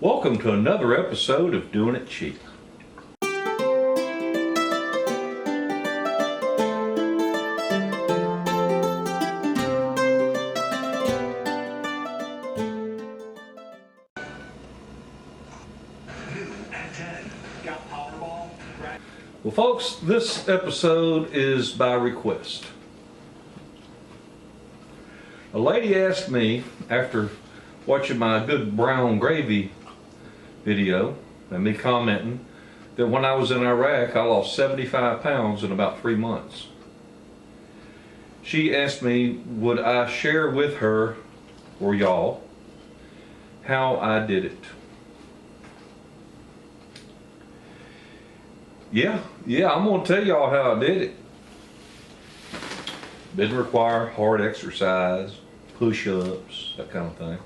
Welcome to another episode of Doing It Cheap. Well, folks, this episode is by request. A lady asked me, after watching my good brown gravy video and me commenting, that when I was in Iraq I lost 75 pounds in about 3 months. She asked me would I share with her, or y'all, how I did it. Yeah, I'm gonna tell y'all how I did it. Didn't require hard exercise, push-ups, that kind of thing.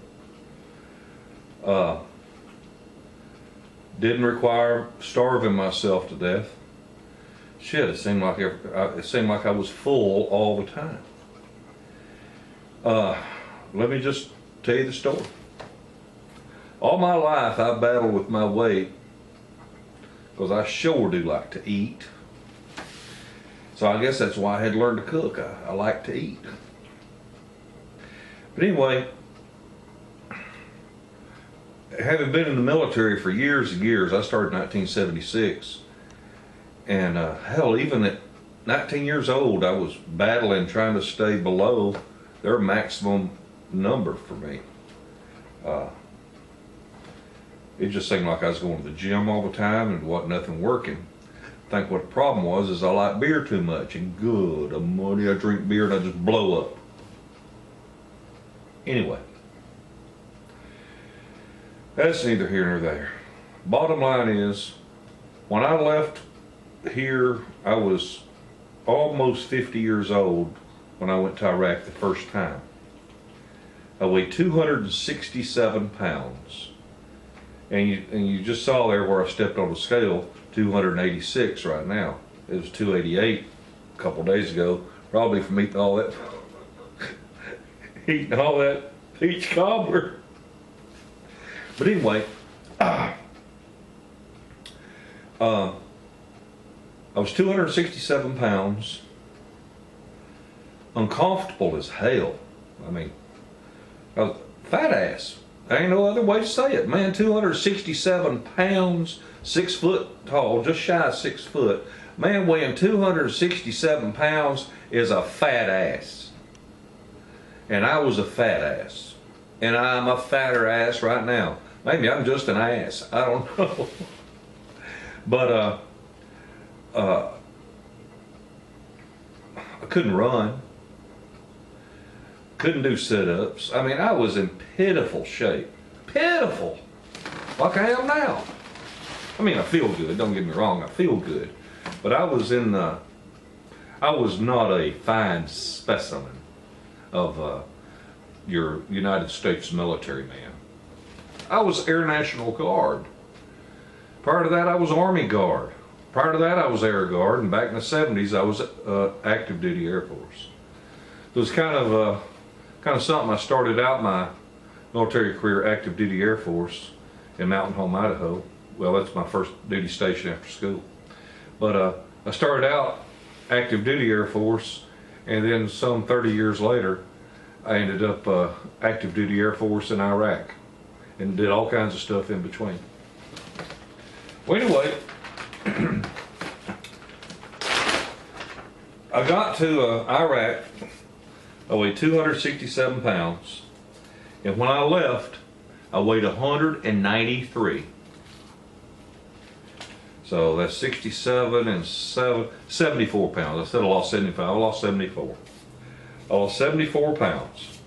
Didn't require starving myself to death. Shit, it seemed like I was full all the time. Let me just tell you the story. All my life I battled with my weight because I sure do like to eat. So I guess that's why I had to learn to cook. I like to eat. But anyway, having been in the military for years and years, I started in 1976. And hell, even at 19 years old, I was battling, trying to stay below their maximum number for me. It just seemed like I was going to the gym all the time and wasn't nothing working. I think what the problem was is I like beer too much, and good money, I drink beer and I just blow up. Anyway, that's neither here nor there. Bottom line is, when I left here, I was almost 50 years old when I went to Iraq the first time. I weighed 267 pounds. And you just saw there where I stepped on the scale, 286 right now. It was 288 a couple days ago, probably from eating all that peach cobbler. But anyway, I was 267 pounds, uncomfortable as hell. I mean, I was fat ass. There ain't no other way to say it. Man, 267 pounds, 6 foot tall, just shy of 6 foot. Man weighing 267 pounds is a fat ass. And I was a fat ass. And I'm a fatter ass right now. Maybe I'm just an ass. I don't know. But I couldn't run. Couldn't do sit-ups. I mean, I was in pitiful shape. Pitiful. Like I am now. I mean, I feel good. Don't get me wrong. I feel good. But I was not a fine specimen of your United States military man. I was Air National Guard. Prior to that, I was Army Guard. Prior to that, I was Air Guard. And back in the 70s, I was active duty Air Force. It was kind of something. I started out my military career active duty Air Force in Mountain Home, Idaho. Well, that's my first duty station after school. But I started out active duty Air Force, and then some 30 years later, I ended up active duty Air Force in Iraq, and did all kinds of stuff in between. Well, anyway, I got to Iraq. I weighed 267 pounds, and when I left, I weighed 193. So that's 67 and 74 pounds. I said I lost 75. I lost 74. I lost 74 pounds.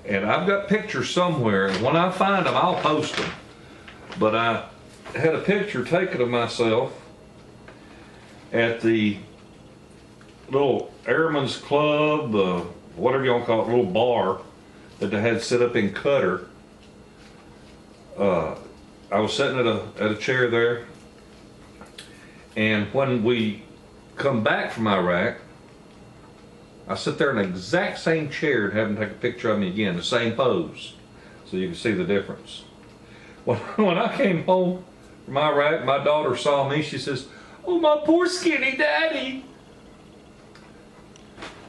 And I've got pictures somewhere, and when I find them, I'll post them. But I had a picture taken of myself at the little Airman's Club, whatever you want to call it, little bar that they had set up in Qatar. I was sitting at a chair there, and when we come back from Iraq, I sit there in the exact same chair and have them take a picture of me again, the same pose, so you can see the difference. When I came home from Iraq, my daughter saw me. She says, "Oh, my poor skinny daddy."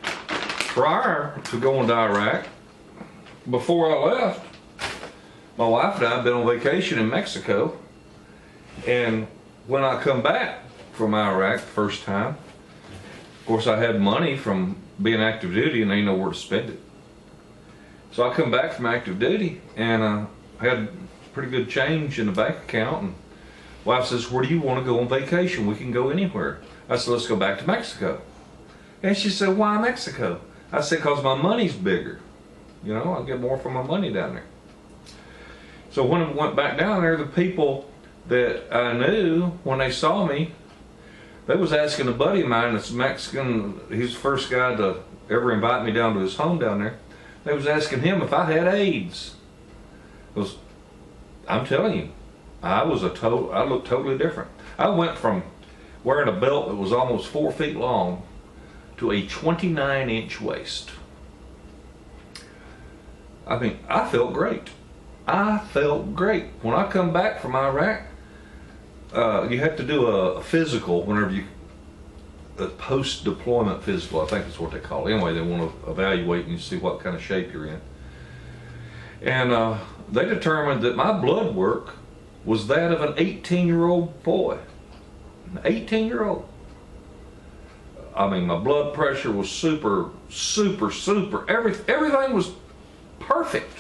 Prior to going to Iraq, before I left, my wife and I had been on vacation in Mexico. And when I come back from Iraq the first time, of course I had money from being active duty and I didn't know where to spend it. So I come back from active duty and I had pretty good change in the bank account, and wife says, "Where do you want to go on vacation? We can go anywhere." I said, "Let's go back to Mexico." And she said, "Why Mexico?" I said, "Because my money's bigger. You know, I'll get more for my money down there." So when I went back down there, the people that I knew, when they saw me, they was asking a buddy of mine that's Mexican. He's the first guy to ever invite me down to his home down there. They was asking him if I had AIDS. Because I'm telling you, I looked totally different. I went from wearing a belt that was almost 4 feet long to a 29-inch waist. I mean, I felt great. I felt great. When I come back from Iraq, you have to do a physical whenever a post-deployment physical, I think that's what they call it. Anyway, they want to evaluate and see what kind of shape you're in. And they determined that my blood work was that of an 18-year-old boy. An 18-year-old. I mean, my blood pressure was super. Everything was perfect.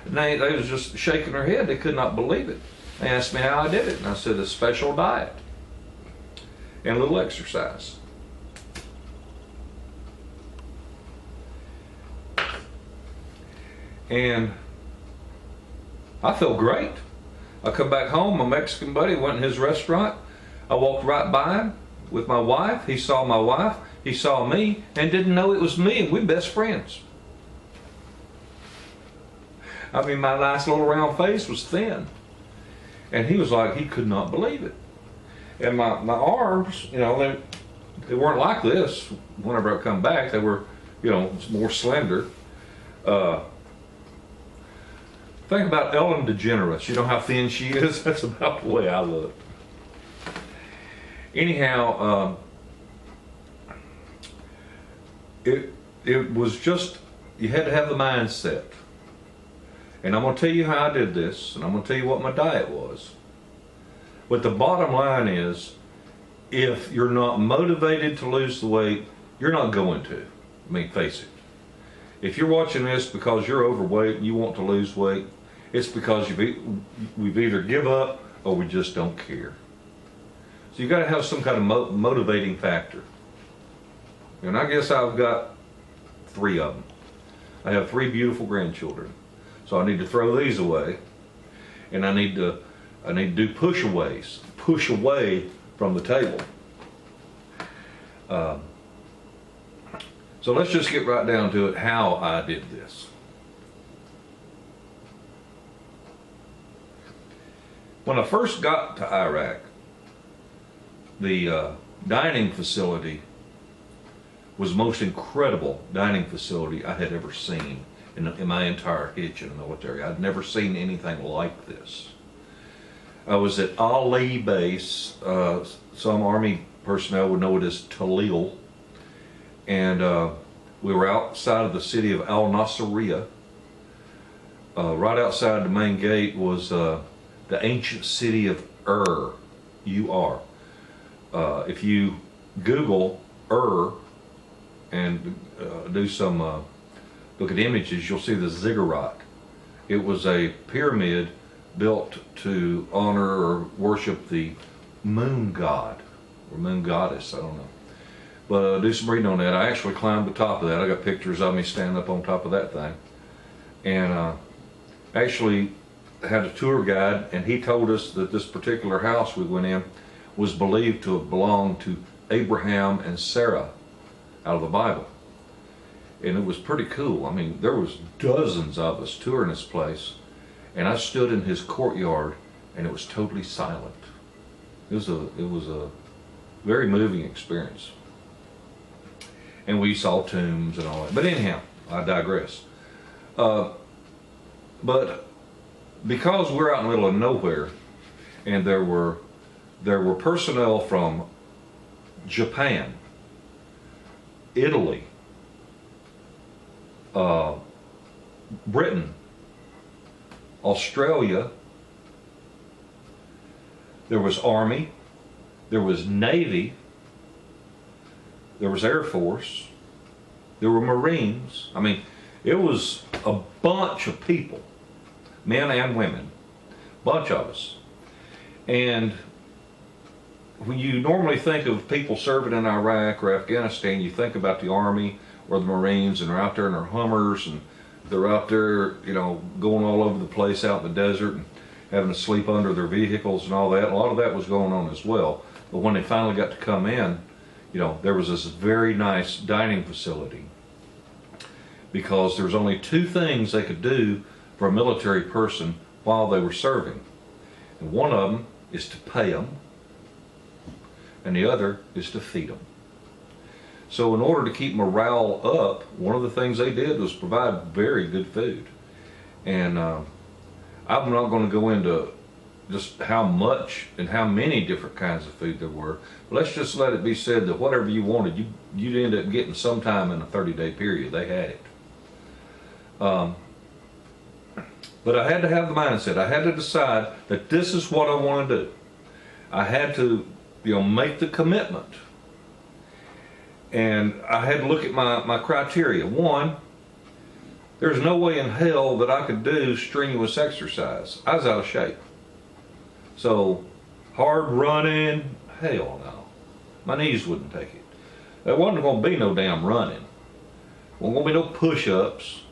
And they was just shaking their head. They could not believe it. They asked me how I did it, and I said, a special diet and a little exercise. And I felt great. I come back home, my Mexican buddy went in his restaurant. I walked right by him with my wife. He saw my wife, he saw me, and didn't know it was me, and we're best friends. I mean, my nice little round face was thin. And he was like, he could not believe it. And my arms, you know, they weren't like this whenever I come back. They were, you know, more slender. Think about Ellen DeGeneres. You know how thin she is? That's about the way I look. Anyhow, it was just, you had to have the mindset. And I'm going to tell you how I did this, and I'm going to tell you what my diet was. But the bottom line is, if you're not motivated to lose the weight, you're not going to. I mean, face it. If you're watching this because you're overweight and you want to lose weight, it's because we've either give up or we just don't care. So you got to have some kind of motivating factor. And I guess I've got 3 of them. I have 3 beautiful grandchildren. So I need to throw these away, and I need to do push-aways, push away from the table. So let's just get right down to it, how I did this. When I first got to Iraq, the dining facility was the most incredible dining facility I had ever seen in my entire hitch in the military. I'd never seen anything like this. I was at Ali Base. Some Army personnel would know it as Talil. And we were outside of the city of Al Nasiriyah. Right outside the main gate was the ancient city of Ur, U-R. If you Google Ur and do some look at images, you'll see the ziggurat. It was a pyramid built to honor or worship the moon god or moon goddess, I don't know. But do some reading on that. I actually climbed the top of that. I got pictures of me standing up on top of that thing. And actually had a tour guide, and he told us that this particular house we went in was believed to have belonged to Abraham and Sarah out of the Bible. And it was pretty cool. I mean, there was dozens of us touring this place, and I stood in his courtyard, and it was totally silent. It was a very moving experience. And we saw tombs and all that. But anyhow, I digress. But because we're out in the middle of nowhere, and there were personnel from Japan, Italy, Britain, Australia. There was Army, there was Navy, there was Air Force, there were Marines. I mean, it was a bunch of people, men and women, bunch of us. And when you normally think of people serving in Iraq or Afghanistan, you think about the Army or the Marines, and they're out there in their Hummers, and they're out there, you know, going all over the place out in the desert and having to sleep under their vehicles and all that. A lot of that was going on as well. But when they finally got to come in, you know, there was this very nice dining facility, because there's only two things they could do for a military person while they were serving. And one of them is to pay them, and the other is to feed them. So in order to keep morale up, one of the things they did was provide very good food. And I'm not going to go into just how much and how many different kinds of food there were, but let's just let it be said that whatever you wanted, you'd end up getting sometime in a 30-day period. They had it. But I had to have the mindset. I had to decide that this is what I want to do. I had to, you know, make the commitment. And I had to look at my criteria. One, there's no way in hell that I could do strenuous exercise. I was out of shape. So hard running, hell no. My knees wouldn't take it. There wasn't going to be no damn running. Wasn't going to be no push-ups.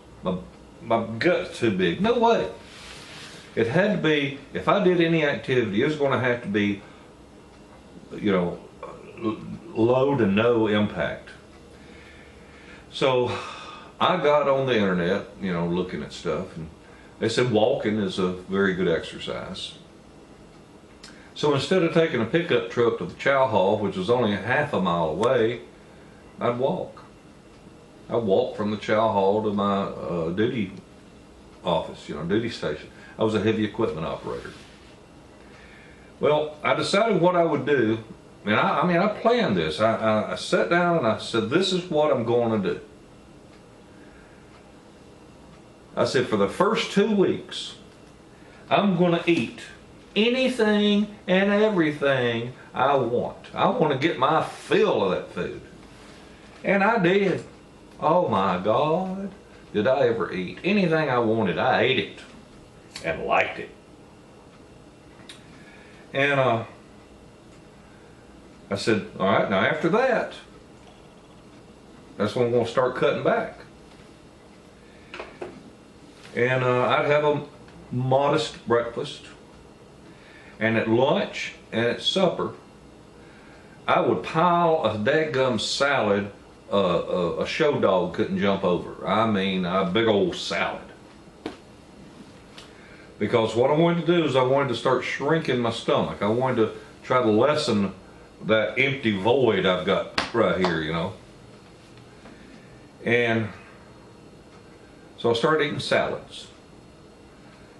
My gut's too big. No way. It had to be, if I did any activity, it was going to have to be, you know, low to no impact. So I got on the internet, you know, looking at stuff, and they said walking is a very good exercise. So instead of taking a pickup truck to the chow hall, which was only a half a mile away, I'd walk. I walked from the chow hall to my duty office, you know, duty station. I was a heavy equipment operator. Well, I decided what I would do, and I planned this. I sat down and I said, this is what I'm going to do. I said, for the first 2 weeks, I'm going to eat anything and everything I want. I want to get my fill of that food. And I did. Oh my God, did I ever eat anything I wanted? I ate it and liked it. And I said, all right, now after that, that's when I'm going to start cutting back. And I'd have a modest breakfast, and at lunch and at supper, I would pile a dadgum salad a show dog couldn't jump over. I mean, a big old salad. Because what I wanted to do is I wanted to start shrinking my stomach. I wanted to try to lessen that empty void I've got right here, you know. And so I started eating salads.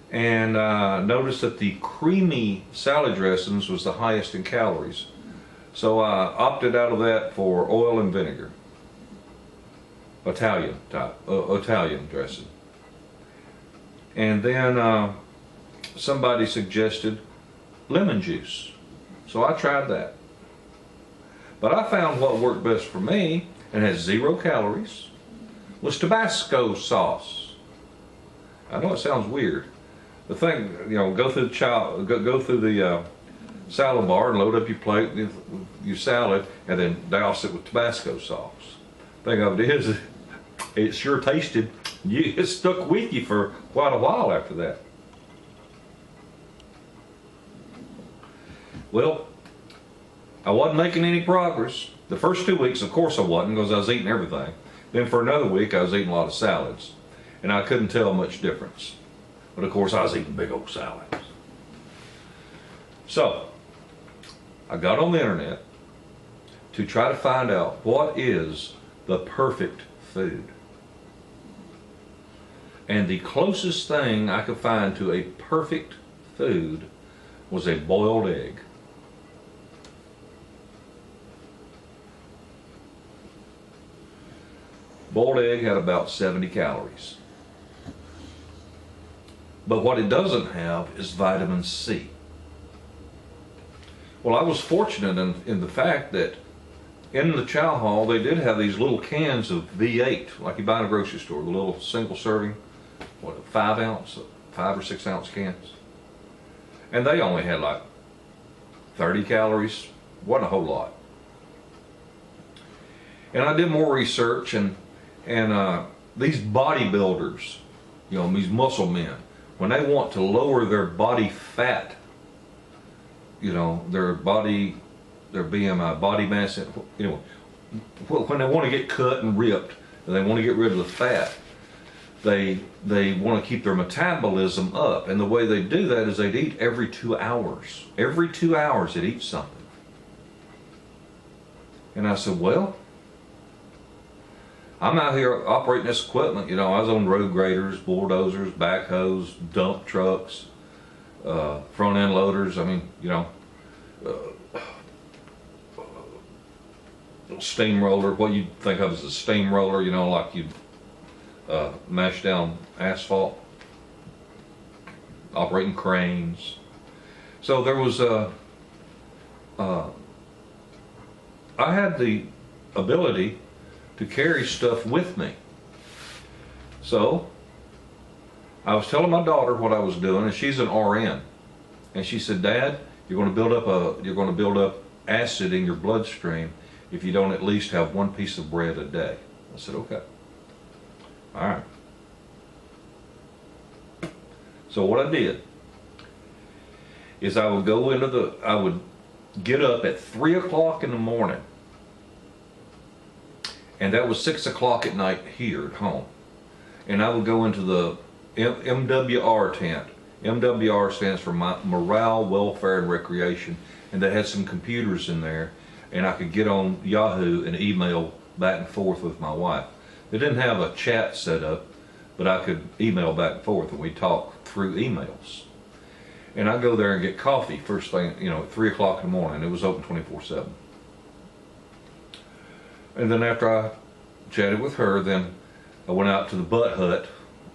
And noticed that the creamy salad dressings was the highest in calories. So I opted out of that for oil and vinegar. Italian dressing. And then somebody suggested lemon juice. So I tried that. But I found what worked best for me, and has 0 calories, was Tabasco sauce. I know it sounds weird. The thing, you know, go through the salad bar and load up your plate with your salad, and then douse it with Tabasco sauce. Thing of it is, it sure tasted. It stuck with you for quite a while after that. Well, I wasn't making any progress. The first 2 weeks, of course I wasn't, because I was eating everything. Then for another week, I was eating a lot of salads, and I couldn't tell much difference. But of course, I was eating big old salads. So, I got on the internet to try to find out what is the perfect food. And the closest thing I could find to a perfect food was a boiled egg. Boiled egg had about 70 calories. But what it doesn't have is vitamin C. Well, I was fortunate in the fact that in the chow hall they did have these little cans of V8, like you buy in a grocery store, the little single serving, 5 or 6 ounce cans. And they only had like 30 calories, wasn't a whole lot. And I did more research, and these bodybuilders, you know, these muscle men, when they want to lower their body fat, you know, their BMI, body mass, you know, when they want to get cut and ripped, and they want to get rid of the fat, they want to keep their metabolism up. And the way they do that is they'd eat every 2 hours. Every 2 hours they'd eat something. And I said, well, I'm out here operating this equipment. You know, I was on road graders, bulldozers, backhoes, dump trucks, front end loaders. I mean, you know, steamroller, what you think of as a steamroller, you know, like you mash down asphalt, operating cranes. So there was I had the ability to carry stuff with me. So I was telling my daughter what I was doing, and she's an RN, and she said, Dad, you're going to build up acid in your bloodstream if you don't at least have 1 piece of bread a day. I said, okay. All right. So what I did is I would get up at 3 o'clock in the morning, and that was 6 o'clock at night here at home. And I would go into the MWR tent. MWR stands for Morale, Welfare, and Recreation, and they had some computers in there, and I could get on Yahoo and email back and forth with my wife. They didn't have a chat set up, but I could email back and forth, and we'd talk through emails. And I'd go there and get coffee first thing, you know, at 3 o'clock in the morning. It was open 24/7. And then after I chatted with her, then I went out to the butt hut,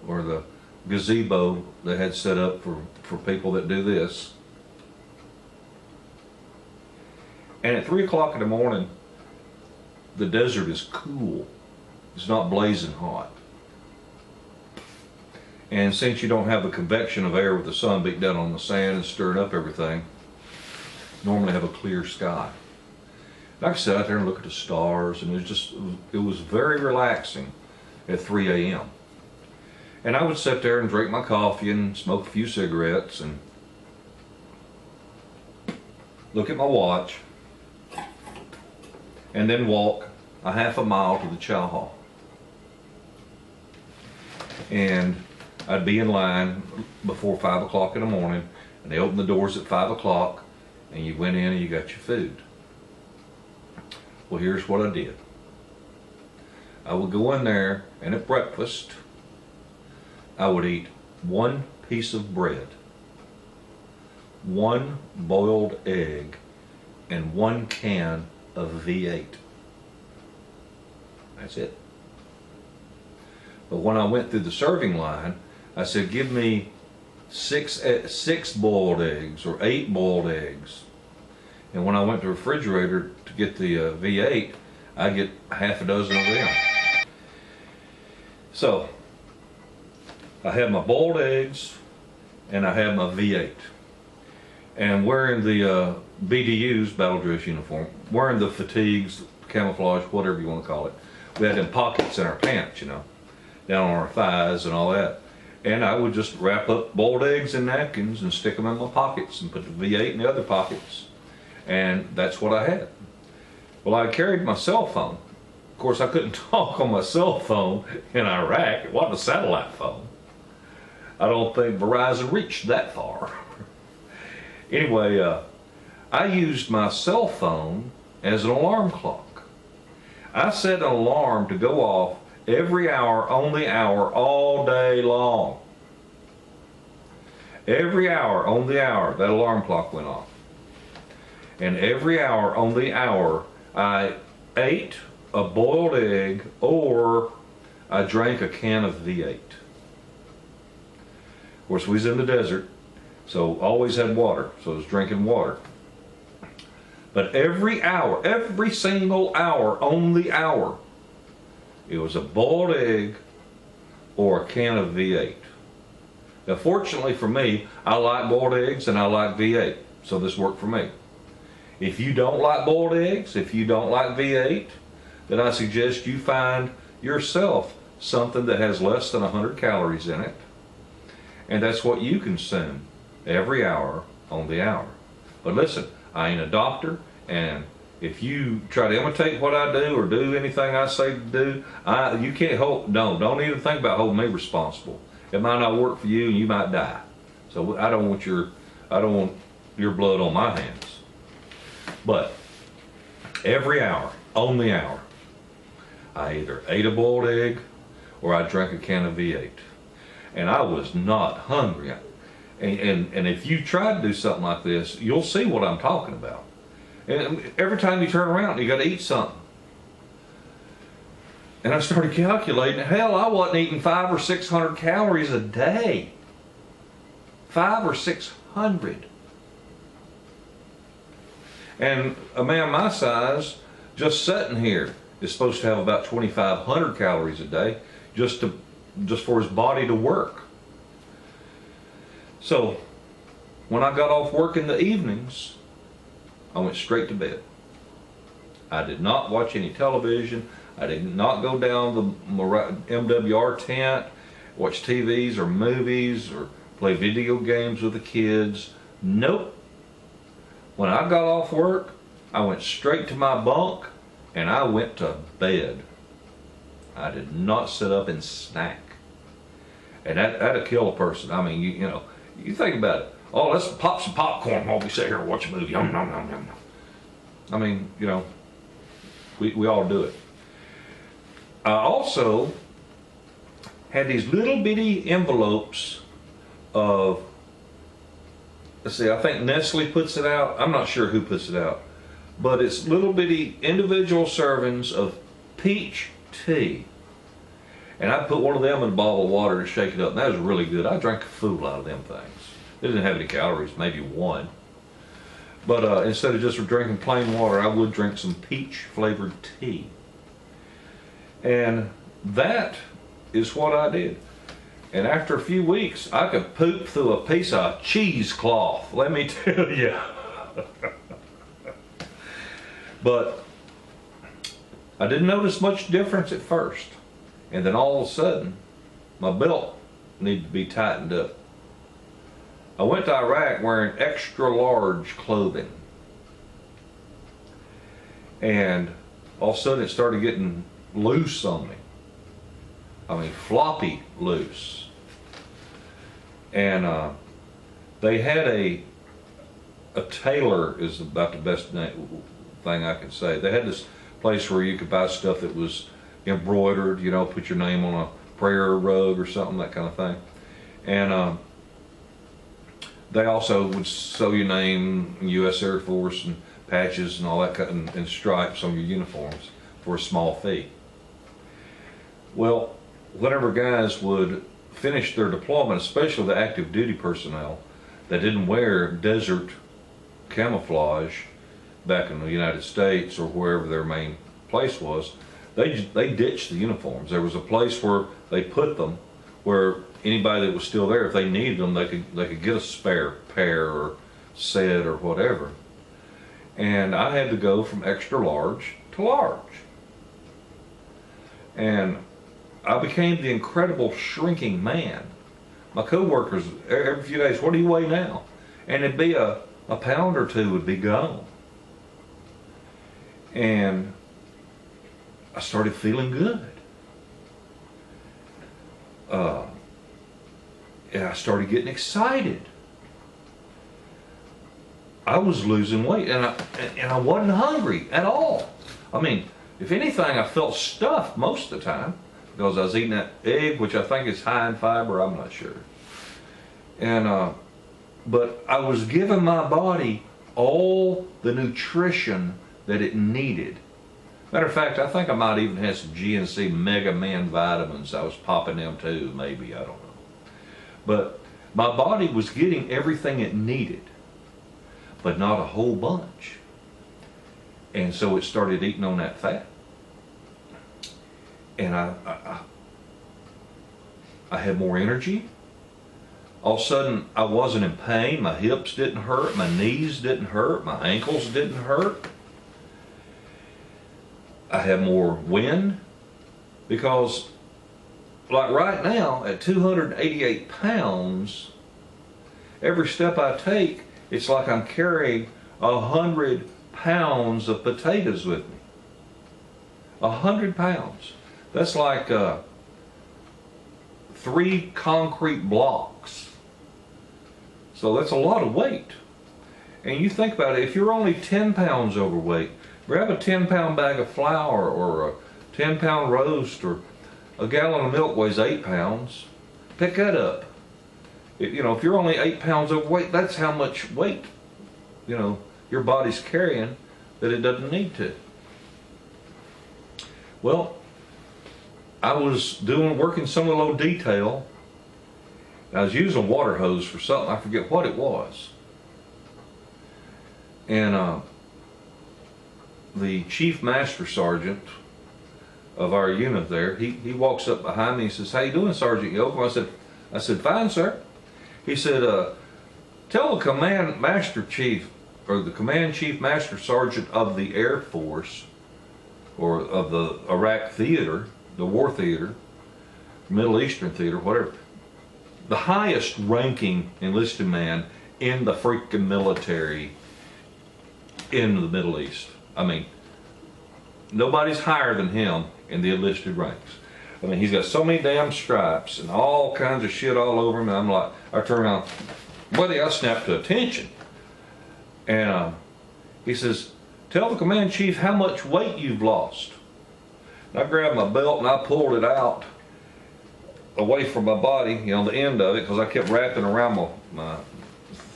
or the gazebo they had set up for people that do this. And at 3 o'clock in the morning, the desert is cool. It's not blazing hot. And since you don't have the convection of air with the sun beating down on the sand and stirring up everything, normally have a clear sky. I could sit out there and look at the stars, and it was very relaxing at 3 a.m. And I would sit there and drink my coffee and smoke a few cigarettes and look at my watch, and then walk a half a mile to the chow hall. And I'd be in line before 5 o'clock in the morning, and they opened the doors at 5 o'clock, and you went in and you got your food. Well, here's what I did. I would go in there, and at breakfast, I would eat 1 piece of bread, 1 boiled egg, and 1 can of V8. That's it. But when I went through the serving line, I said, give me 6 boiled eggs or 8 boiled eggs. And when I went to the refrigerator to get the V8, I get half a dozen of them. So I had my boiled eggs and I had my V8. And wearing the BDU's, battle dress uniform, wearing the fatigues, camouflage, whatever you want to call it, we had them pockets in our pants, you know, down on our thighs and all that. And I would just wrap up boiled eggs in napkins and stick them in my pockets and put the V8 in the other pockets. And that's what I had. Well, I carried my cell phone. Of course, I couldn't talk on my cell phone in Iraq. It wasn't a satellite phone. I don't think Verizon reached that far. Anyway, I used my cell phone as an alarm clock. I set an alarm to go off Every hour on the hour, all day long. Every hour on the hour, that alarm clock went off. And every hour on the hour, I ate a boiled egg or I drank a can of V8. Of course, we was in the desert, so always had water, so I was drinking water. But every hour, every single hour on the hour, it was a boiled egg or a can of V8. Now, fortunately for me, I like boiled eggs and I like V8, so this worked for me. If you don't like boiled eggs, if you don't like V8, then I suggest you find yourself something that has less than 100 calories in it, and that's what you consume every hour on the hour. But listen, I ain't a doctor, and if you try to imitate what I do or do anything I say to do, you can't hold, don't even think about holding me responsible. It might not work for you and you might die. So I don't want your blood on my hands. But every hour, on the hour, I either ate a boiled egg or I drank a can of V8. And I was not hungry. And if you try to do something like this, you'll see what I'm talking about. And every time you turn around, you got to eat something. And I started calculating, hell, I wasn't eating 500 or 600 calories a day. 500 or 600. And a man my size, just sitting here, is supposed to have about 2,500 calories a day just for his body to work. So when I got off work in the evenings, I went straight to bed. I did not watch any television. I did not go down the MWR tent, watch TVs or movies or play video games with the kids. Nope. When I got off work, I went straight to my bunk and I went to bed. I did not sit up and snack. And that'd kill a person. I mean, you know, you think about it. Oh, let's pop some popcorn while we sit here and watch a movie. Yum, yum, yum, yum. I mean, you know, we all do it. I also had these little bitty envelopes of, let's see, I think Nestle puts it out. I'm not sure who puts it out. But it's little bitty individual servings of peach tea. And I put one of them in a bottle of water to shake it up. And that was really good. I drank a fool out of them things. It didn't have any calories, maybe one. But instead of just drinking plain water, I would drink some peach flavored tea. And that is what I did. And after a few weeks, I could poop through a piece of cheesecloth, let me tell you. But I didn't notice much difference at first. And then all of a sudden, my belt needed to be tightened up. I went to Iraq wearing extra large clothing. And all of a sudden it started getting loose on me. I mean, floppy loose. And they had a tailor is about the best thing I can say. They had this place where you could buy stuff that was embroidered, you know, put your name on a prayer rug or something, that kind of thing. And they also would sew your name, U.S. Air Force, and patches and all that, and stripes on your uniforms for a small fee. Well, whenever guys would finish their deployment, especially the active duty personnel that didn't wear desert camouflage back in the United States or wherever their main place was, they ditched the uniforms. There was a place where they put them where anybody that was still there, if they needed them, they could get a spare pair or set or whatever. And I had to go from extra large to large. And I became the incredible shrinking man. My coworkers, every few days, what do you weigh now? And it'd be a pound or two would be gone. And I started feeling good. And I started getting excited. I was losing weight, and I wasn't hungry at all. I mean, if anything, I felt stuffed most of the time. because I was eating that egg, which I think is high in fiber, I'm not sure. And but I was giving my body all the nutrition that it needed. Matter of fact, I think I might even have some GNC Mega Man vitamins. I was popping them too, maybe, I don't know. But my body was getting everything it needed, but not a whole bunch. And so it started eating on that fat. And I had more energy. All of a sudden, I wasn't in pain. My hips didn't hurt. My knees didn't hurt. My ankles didn't hurt. I had more wind, because like right now at 288 pounds, every step I take, it's like I'm carrying 100 pounds of potatoes with me. 100 pounds. That's like 3 concrete blocks. So that's a lot of weight. And you think about it, if you're only 10 pounds overweight, grab a 10-pound bag of flour or a 10-pound roast, or a gallon of milk weighs 8 pounds. Pick that up. If you're only 8 pounds overweight, that's how much weight, your body's carrying that it doesn't need to. Well, I was working some low detail. I was using a water hose for something, I forget what it was. And the chief master sergeant of our unit there, he walks up behind me and says, "How you doing, Sergeant Yoakum?" I said, "Fine, sir." He said, "Tell the command master chief, or the command chief master sergeant of the Air Force, or of the Iraq theater, the war theater, Middle Eastern theater, whatever, the highest ranking enlisted man in the freaking military in the Middle East. I mean, nobody's higher than him in the enlisted ranks. I mean, he's got so many damn stripes and all kinds of shit all over him. And I'm like, I turn around, buddy, I snapped to attention. And he says, "Tell the command chief how much weight you've lost." And I grabbed my belt and I pulled it out away from my body, the end of it, because I kept wrapping around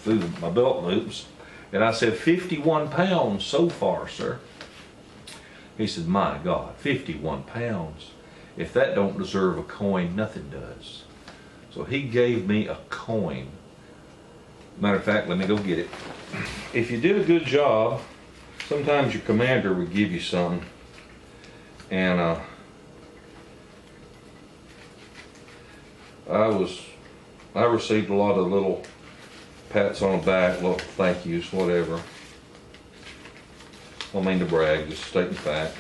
through my belt loops. And I said, 51 pounds so far, sir. He said, "My God, 51 pounds. If that don't deserve a coin, nothing does." So he gave me a coin. Matter of fact, let me go get it. If you did a good job, sometimes your commander would give you something. And I received a lot of little pats on the back, little thank yous, whatever. I don't mean to brag, just stating fact.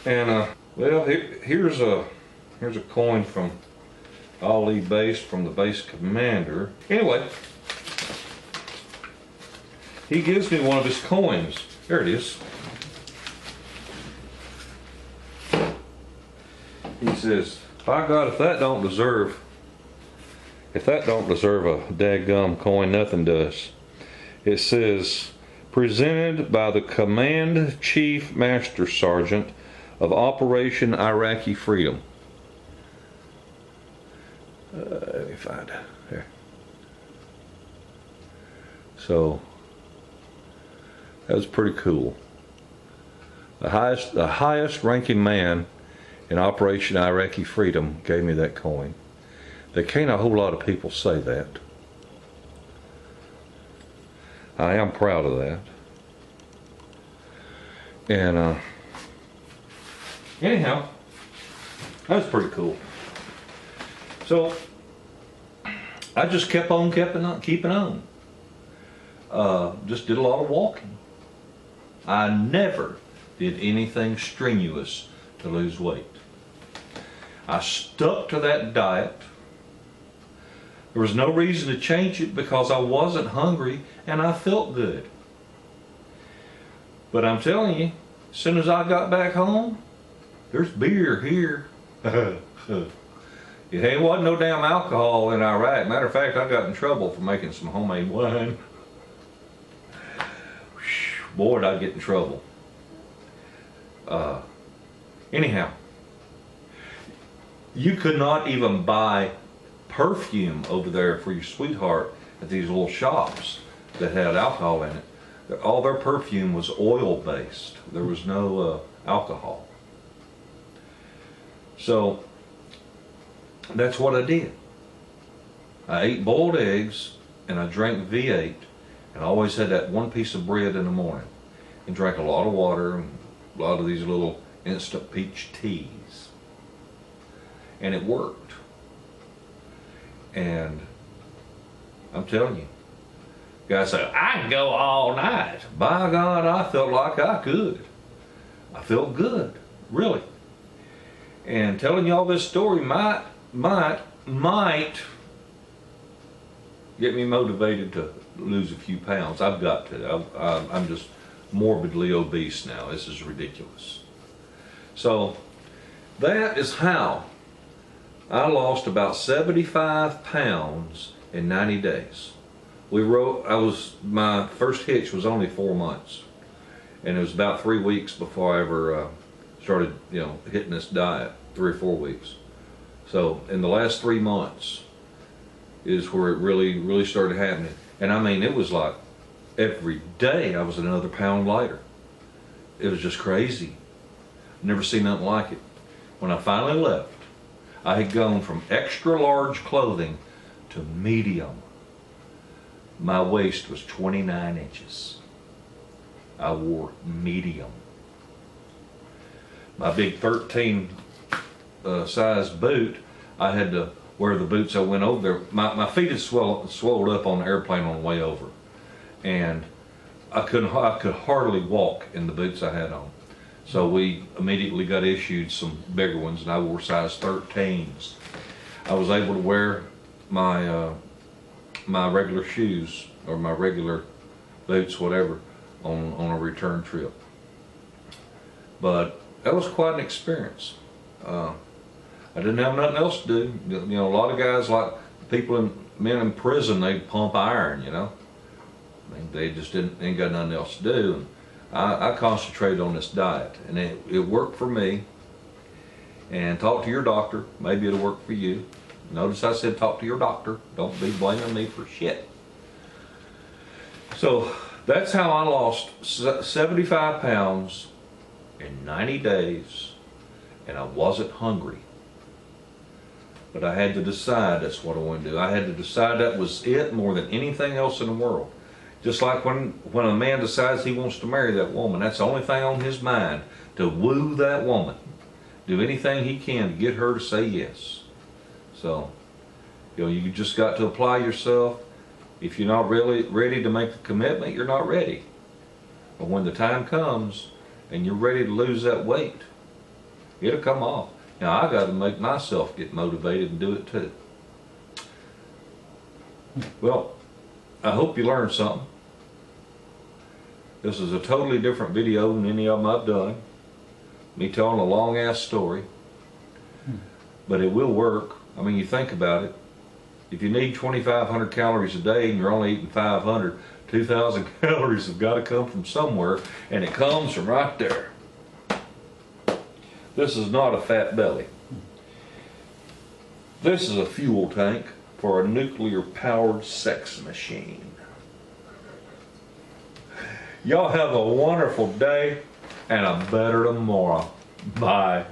And well, here's a coin from Ali Base, from the base commander. Anyway, he gives me one of his coins. There it is. He says, "By God, if that don't deserve a dadgum coin, nothing does." It says, "Presented by the Command Chief Master Sergeant of Operation Iraqi Freedom." Let me find it. There. So that was pretty cool. The highest ranking man in Operation Iraqi Freedom gave me that coin. There can't a whole lot of people say that. I am proud of that. And anyhow, that was pretty cool. So I just kept on keeping on. Just did a lot of walking. I never did anything strenuous to lose weight. I stuck to that diet. There was no reason to change it because I wasn't hungry and I felt good. But I'm telling you, as soon as I got back home, there's beer here. It wasn't no damn alcohol in Iraq. Matter of fact, I got in trouble for making some homemade wine. Boy, did I get in trouble. Anyhow, You could not even buy perfume over there for your sweetheart at these little shops that had alcohol in it. All their perfume was oil based. There was no alcohol. So that's what I did. I ate boiled eggs and I drank V8, and I always had that one piece of bread in the morning, and drank a lot of water and a lot of these little instant peach teas. And it worked. And I'm telling you, guys say, I can go all night. By God, I felt like I could. I felt good, really. And telling y'all this story might get me motivated to lose a few pounds. I've got to. I'm just morbidly obese now. This is ridiculous. So that is how I lost about 75 pounds in 90 days. My first hitch was only 4 months, and it was about 3 weeks before I ever started, hitting this diet. 3 or 4 weeks. So in the last 3 months is where it really started happening. And I mean, it was like every day I was another pound lighter. It was just crazy. Never seen nothing like it. When I finally left, I had gone from extra large clothing to medium. My waist was 29 inches. I wore medium. My big 13 size boot, I had to wear the boots I went over there. My feet had swelled up on the airplane on the way over, and I could hardly walk in the boots I had on. So we immediately got issued some bigger ones, and I wore size 13s. I was able to wear my my regular shoes or my regular boots, whatever, on a return trip. But that was quite an experience. I didn't have nothing else to do. A lot of guys, like men in prison, they pump iron, I mean, they just ain't got nothing else to do. And I concentrated on this diet, and it worked for me. And talk to your doctor. Maybe it'll work for you. Notice I said talk to your doctor. Don't be blaming me for shit. So that's how I lost 75 pounds in 90 days, and I wasn't hungry. But I had to decide that's what I want to do. I had to decide that was it more than anything else in the world. Just like when a man decides he wants to marry that woman, that's the only thing on his mind, to woo that woman. Do anything he can to get her to say yes. So, you just got to apply yourself. If you're not really ready to make the commitment, you're not ready. But when the time comes and you're ready to lose that weight, it'll come off. Now I got to make myself get motivated and do it too. Well, I hope you learned something. This is a totally different video than any of them I've done. Me telling a long ass story. But it will work. I mean, you think about it. If you need 2,500 calories a day and you're only eating 500, 2,000 calories have got to come from somewhere, and it comes from right there. This is not a fat belly. This is a fuel tank for a nuclear-powered sex machine. Y'all have a wonderful day and a better tomorrow. Bye.